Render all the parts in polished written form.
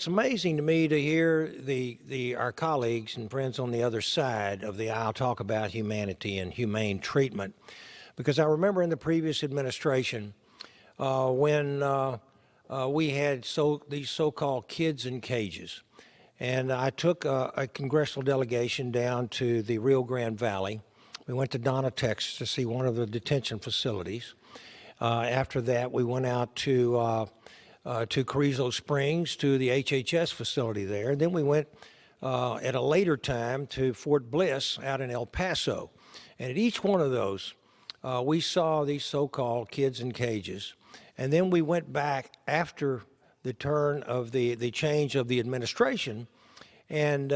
it's amazing to me to hear our colleagues and friends on the other side of the aisle talk about humanity and humane treatment, because I remember in the previous administration when we had these so-called kids in cages, and I took a congressional delegation down to the Rio Grande Valley. We went to Donna, Texas, to see one of the detention facilities. After that, we went out to Carrizo Springs, to the HHS facility there. And then we went at a later time to Fort Bliss out in El Paso. And at each one of those, we saw these so-called kids in cages. And then we went back after the turn of the change of the administration, and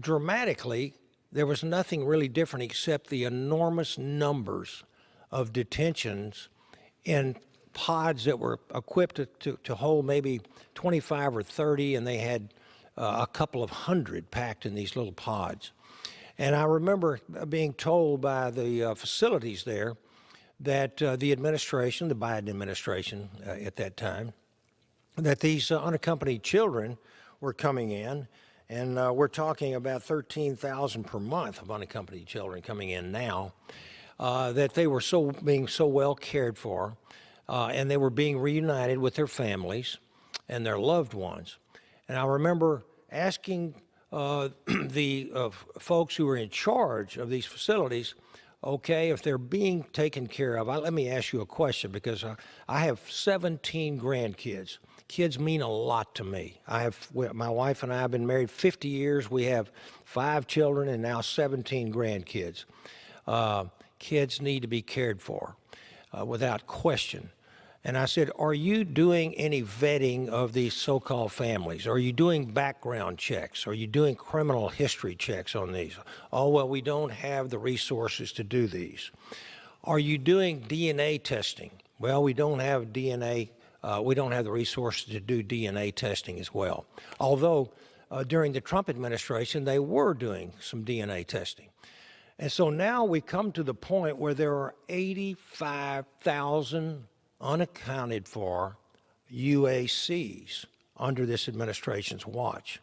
dramatically, there was nothing really different except the enormous numbers of detentions in pods that were equipped to hold maybe 25 or 30, and they had a couple of hundred packed in these little pods. And I remember being told by the facilities there that the administration, the Biden administration at that time, that these unaccompanied children were coming in, and we're talking about 13,000 per month of unaccompanied children coming in now, that they were being so well cared for, and they were being reunited with their families and their loved ones. And I remember asking the folks who were in charge of these facilities, okay, if they're being taken care of, let me ask you a question, because I have 17 grandkids. Kids mean a lot to me. My wife and I have been married 50 years. We have 5 children and now 17 grandkids. Kids need to be cared for without question. And I said, are you doing any vetting of these so-called families? Are you doing background checks? Are you doing criminal history checks on these? Oh, well, we don't have the resources to do these. Are you doing DNA testing? Well, we don't have DNA. We don't have the resources to do DNA testing as well. Although during the Trump administration, they were doing some DNA testing. And so now we come to the point where there are 85,000 unaccounted for UACs under this administration's watch.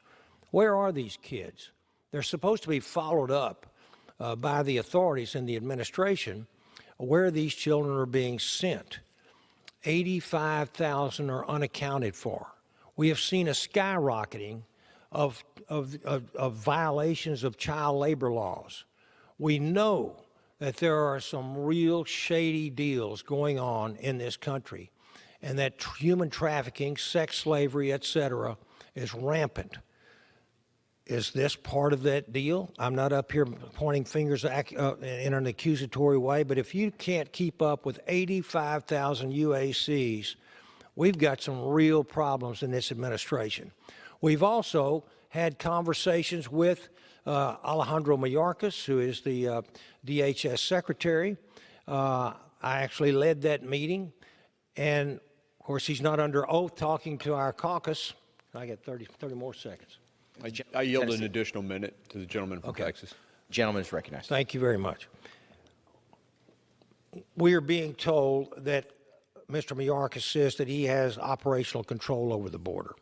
Where are these kids? They're supposed to be followed up by the authorities in the administration where these children are being sent. 85,000 are unaccounted for. We have seen a skyrocketing of violations of child labor laws. We know that there are some real shady deals going on in this country, and that human trafficking, sex slavery, etc., is rampant. Is this part of that deal? I'm not up here pointing fingers in an accusatory way, but if you can't keep up with 85,000 UACs, we've got some real problems in this administration. We've also had conversations with Alejandro Mayorkas, who is the DHS secretary. I actually led that meeting, and of course he's not under oath talking to our caucus. I got 30 more seconds. I yield an additional minute to the gentleman from Texas. Gentleman is recognized. Thank you very much. We are being told that Mr. Mayorkas says that he has operational control over the border.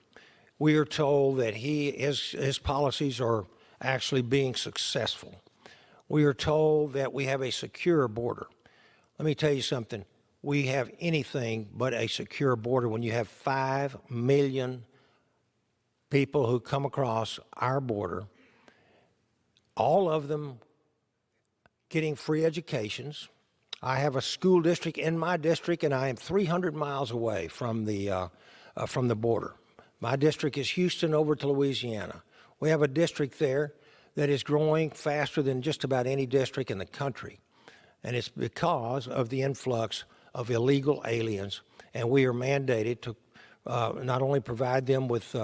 We are told that his policies are actually being successful. We are told that we have a secure border. Let me tell you something. We have anything but a secure border when you have 5 million people who come across our border, all of them getting free educations. I have a school district in my district, and I am 300 miles away from the border. My district is Houston over to Louisiana. We have a district there that is growing faster than just about any district in the country, and it's because of the influx of illegal aliens, and we are mandated to not only provide them with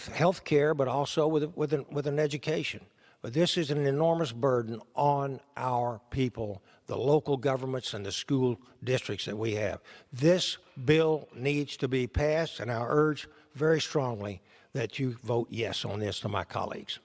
health care, but also with an education. But this is an enormous burden on our people, the local governments and the school districts that we have. This bill needs to be passed, and I urge very strongly that you vote yes on this to my colleagues.